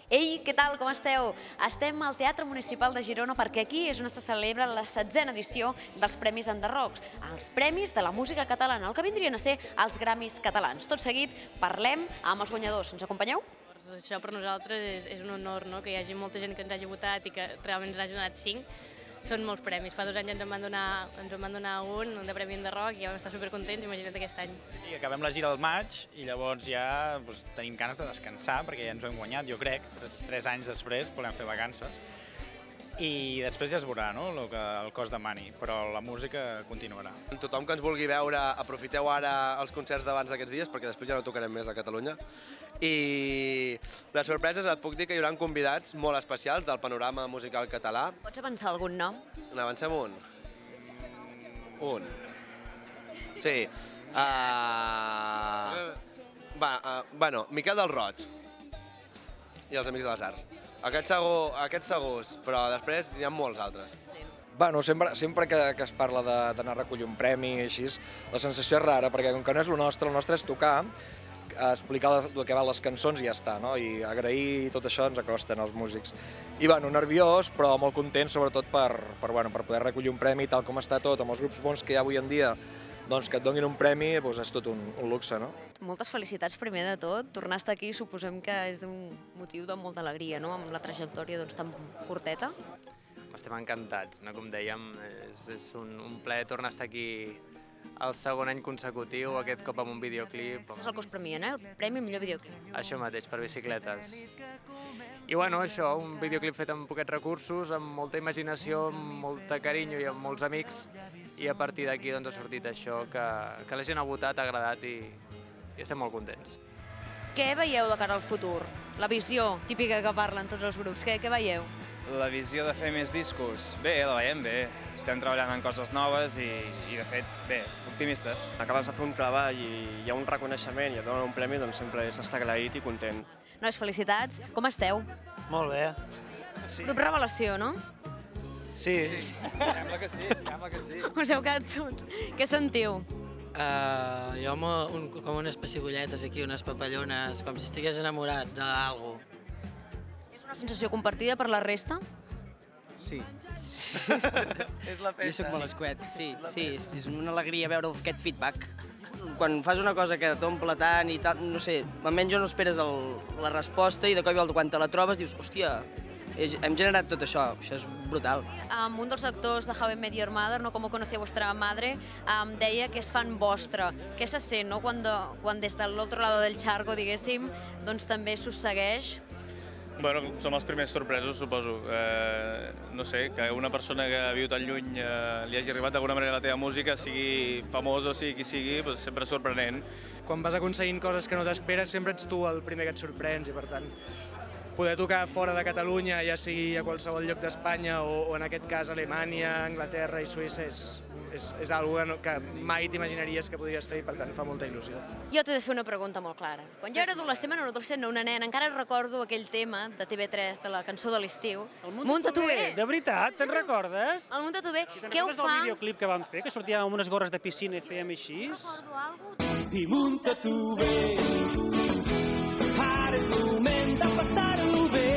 Ei, què tal, com esteu? Estem al Teatre Municipal de Girona perquè aquí és on se celebra la 7a edició dels Premis Enderrocs, els Premis de la Música Catalana, el que vindrien a ser els Gramis catalans. Tot seguit parlem amb els guanyadors. Ens acompanyeu? Això per nosaltres és un honor, no? Que hi hagi molta gent que ens hagi votat i que realment ens hagi donat 5. Són molts premis. Fa 2 anys ens en van donar un de Premi Enderroc i ja vam estar supercontents, imagina't aquest any. Sí, acabem la gira al maig i llavors ja tenim ganes de descansar perquè ja ens ho hem guanyat, jo crec. 3 anys després volem fer vacances. I després ja es veurà, no?, el cos demani, però la música continuarà. Tothom que ens vulgui veure, aprofiteu ara els concerts d'abans d'aquests dies, perquè després ja no tocarem més a Catalunya. I de sorpreses et puc dir que hi haurà convidats molt especials del panorama musical català. Pots avançar algun nom? N'avancem un. Un. Sí. Bueno, Miquel del Roig i els Amics de les Arts. Aquests segurs, però després n'hi ha molts altres. Bueno, sempre que es parla d'anar a recollir un premi i així, la sensació és rara, perquè com que no és el nostre és tocar, explicar el que van les cançons i ja està, no? I agrair i tot això ens acosten als músics. I bueno, nerviós, però molt content, sobretot per poder recollir un premi, tal com està tot, amb els grups bons que hi ha avui en dia, doncs que et donin un premi és tot un luxe, no? Moltes felicitats primer de tot. Tornar a estar aquí suposem que és un motiu de molta alegria, no?, amb la trajectòria tan curteta. Estem encantats, no? Com dèiem, és un plaer tornar a estar aquí el 2è any consecutiu, aquest cop amb un videoclip. Això és el que us premien, el Premi Millor Videoclip. Això mateix, per bicicletes. I bueno, això, un videoclip fet amb poquets recursos, amb molta imaginació, amb molta carinyo i amb molts amics, i a partir d'aquí ha sortit això, que la gent ha votat, ha agradat i estem molt contents. Què veieu de cara al futur? La visió típica que parlen tots els grups, què veieu? La visió de fer més discos? Bé, la veiem bé. Estem treballant en coses noves i de fet, bé, optimistes. Acabes de fer un treball i hi ha un reconeixement i et donen un premi, doncs sempre és estar agraït i content. Nois, felicitats. Com esteu? Molt bé. Grup Revelació, no? Sí. Sembla que sí. Us heu quedat tots. Què sentiu? Jo com unes pessigolletes aquí, unes papallones, com si estigués enamorat d'algú. És una sensació compartida per la resta? Sí. És la festa. Jo soc molt escuet, sí. És una alegria veure aquest feedback. Quan fas una cosa que t'omple tant i tal, no sé, almenys jo no esperes la resposta i de cop i volta quan te la trobes dius, hòstia, hem generat tot això és brutal. Un dels actors de How I Met Your Mother, no com ho conocía vuestra madre, deia que és fan vostre. Què se sent, no?, quan des de l'altre lado del charco, diguéssim, doncs també s'us segueix? Bueno, som els primers sorpresos, suposo. No sé, que una persona que viu tan lluny li hagi arribat d'alguna manera la teva música, sigui famós o sigui qui sigui, sempre és sorprenent. Quan vas aconseguint coses que no t'esperes, sempre ets tu el primer que et sorprens i, per tant, poder tocar fora de Catalunya, ja sigui a qualsevol lloc d'Espanya o en aquest cas Alemanya, Anglaterra i Suïssa, és algo que mai t'imaginaries que podries fer i per tant fa molta il·lusió. Jo t'he de fer una pregunta molt clara. Quan jo era adolescent, una nena, encara recordo aquell tema de TV3, de la cançó de l'estiu. Munta-t'ho bé! De veritat, te'n recordes? El Munta-t'ho bé, què ho Te'n recordes fa? del videoclip que vam fer, que sortíem amb unes gorres de piscina i fèiem així? Recordo alguna cosa? I munta-t'ho bé, ara és moment de passar-ho bé.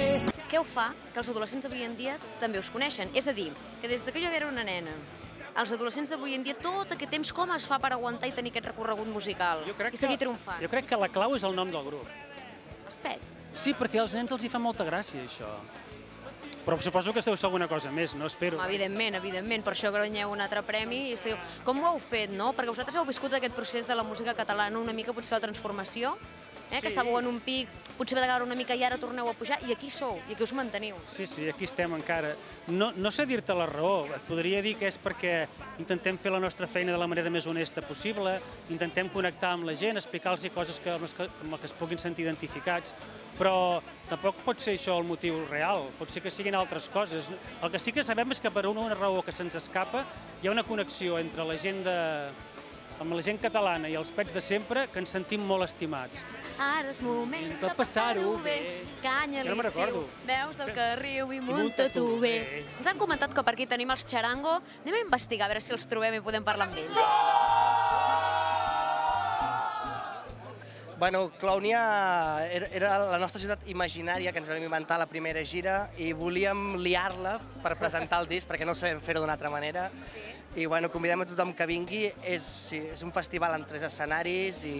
Què ho fa que els adolescents d'avui en dia també us coneixen? És a dir, que des que jo era una nena, els adolescents d'avui en dia, tot aquest temps, com es fa per aguantar i tenir aquest recorregut musical i seguir triomfant? Jo crec que la clau és el nom del grup. Els pets? Sí, perquè als nens els hi fa molta gràcia, això. Però suposo que deu ser alguna cosa més, no? Espero. Evidentment, per això guanyeu un altre premi. I com ho heu fet, no? Perquè vosaltres heu viscut aquest procés de la música catalana, una mica potser la transformació, que estàveu en un pic, potser va decaure una mica i ara torneu a pujar, i aquí sou, i aquí us manteniu. Sí, aquí estem encara. No sé dir-te la raó, et podria dir que és perquè intentem fer la nostra feina de la manera més honesta possible, intentem connectar amb la gent, explicar-los coses amb les que es puguin sentir identificats, però tampoc pot ser això el motiu real, pot ser que siguin altres coses. El que sí que sabem és que per una raó que se'ns escapa hi ha una connexió entre la gent amb la gent catalana i els pets de sempre, que ens sentim molt estimats. Ara és moment de passar-ho bé, canya a l'estiu, veus el que riu i munta-t'ho bé. Ens han comentat que per aquí tenim els Charango. Anem a investigar, a veure si els trobem i podem parlar amb ells. Bueno, Clownia era la nostra ciutat imaginària que ens vam inventar a la primera gira i volíem liar-la per presentar el disc perquè no sabem fer-ho d'una altra manera. I bueno, convidem a tothom que vingui, és un festival amb 3 escenaris i...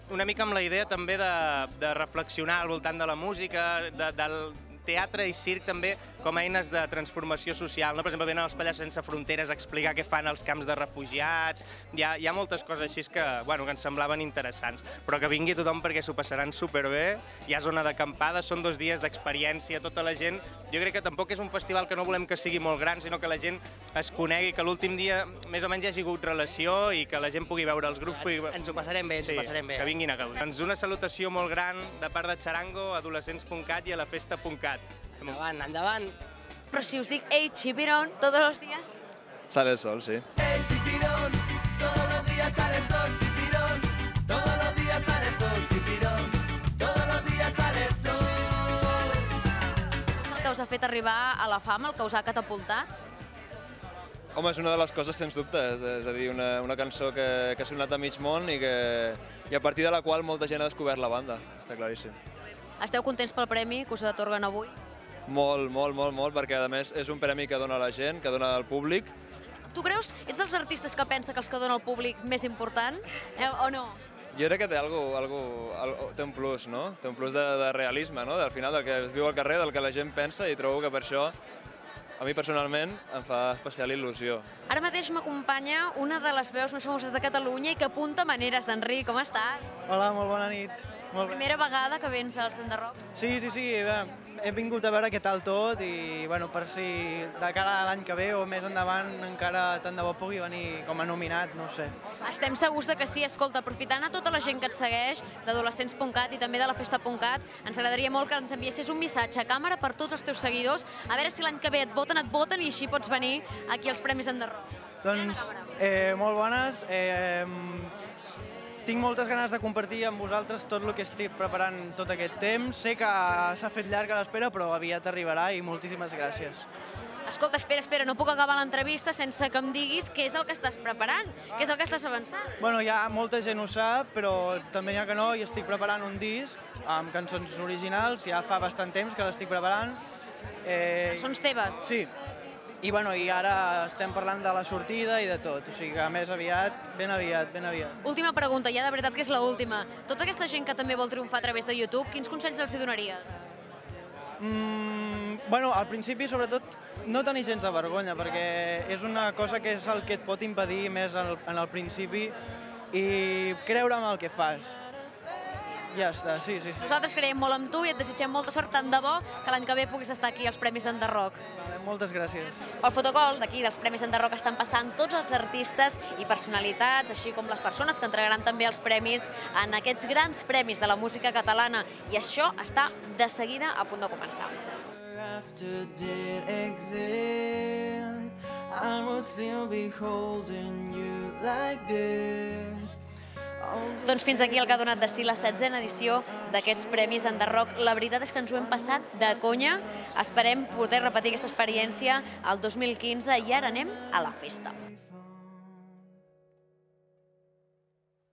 Una mica amb la idea també de reflexionar al voltant de la música, del teatre i circ també com a eines de transformació social. Per exemple, venen els Pallassos Sense Fronteres a explicar què fan als camps de refugiats. Hi ha moltes coses així que ens semblaven interessants, però que vingui tothom perquè s'ho passaran superbé. Hi ha zona d'acampada, són 2 dies d'experiència, tota la gent... Jo crec que tampoc és un festival que no volem que sigui molt gran, sinó que la gent es conegui, que l'últim dia més o menys hi hagi hagut relació i que la gent pugui veure els grups. Ens ho passarem bé, ens ho passarem bé. Que vinguin a gaudir. Doncs una salutació molt gran de part de Charango, adolescents.cat i a la festa.cat. Endavant, endavant. Però si us dic, ei, Chipirón, todos los días... Sale el sol, sí. El chipirón, todos los días sale el sol, chipirón, todos los días sale el sol, chipirón, todos los días sale el sol. El que us ha fet arribar a la fama, el que us ha catapultat? Home, és una de les coses, sens dubte, és a dir, una cançó que ha sonat a mig món i a partir de la qual molta gent ha descobert la banda, està claríssim. Esteu contents pel premi que us atorguen avui? Molt, perquè a més és un premi que dona la gent, que dona el públic. Tu creus, ets dels artistes que pensa que els que dona el públic més important, o no? Jo crec que té té un plus, no? Té un plus de realisme, no? Al final del que es viu al carrer, del que la gent pensa, i trobo que per això, a mi personalment, em fa especial il·lusió. Ara mateix m'acompanya una de les veus més famoses de Catalunya i que apunta maneres. Enric, com estàs? Hola, molt bona nit. Primera vegada que vens al Enderrock? Sí, he vingut a veure què tal tot i per si de cara a l'any que ve o més endavant encara tant de bo pugui venir com a nominat, no sé. Estem segurs que sí. Escolta, aprofitant a tota la gent que et segueix, d'adolescents.cat i també de la festa.cat, ens agradaria molt que ens enviessis un missatge a càmera per tots els teus seguidors, a veure si l'any que ve et voten i així pots venir aquí als Premis Enderrock. Doncs, molt bones. Tinc moltes ganes de compartir amb vosaltres tot el que estic preparant tot aquest temps. Sé que s'ha fet llarga l'espera, però aviat arribarà i moltíssimes gràcies. Escolta, espera, no puc acabar l'entrevista sense que em diguis què és el que estàs preparant, què és el que estàs avançant. Bueno, ja molta gent ho sap, però també n'hi ha que no, i estic preparant un disc amb cançons originals, ja fa bastant temps que l'estic preparant. Cançons teves? Sí. I ara estem parlant de la sortida i de tot, o sigui que més aviat, ben aviat. Última pregunta, ja de veritat que és l'última. Tota aquesta gent que també vol triomfar a través de YouTube, quins consells els hi donaries? Al principi, sobretot, no tenir gens de vergonya, perquè és una cosa que és el que et pot impedir més en el principi i creure en el que fas. Ja està, sí. Nosaltres creiem molt en tu i et desitgem molta sort, tant de bo que l'any que ve puguis estar aquí als Premis Enderrock. Moltes gràcies. Al fotocall d'aquí dels Premis Enderrock estan passant tots els artistes i personalitats, així com les persones que entregaran també els premis en aquests grans premis de la música catalana. I això està de seguida a punt de començar. Doncs fins aquí el que ha donat de si la 16a edició d'aquests Premis Enderrock. La veritat és que ens ho hem passat de conya. Esperem poder repetir aquesta experiència el 2015 i ara anem a la festa.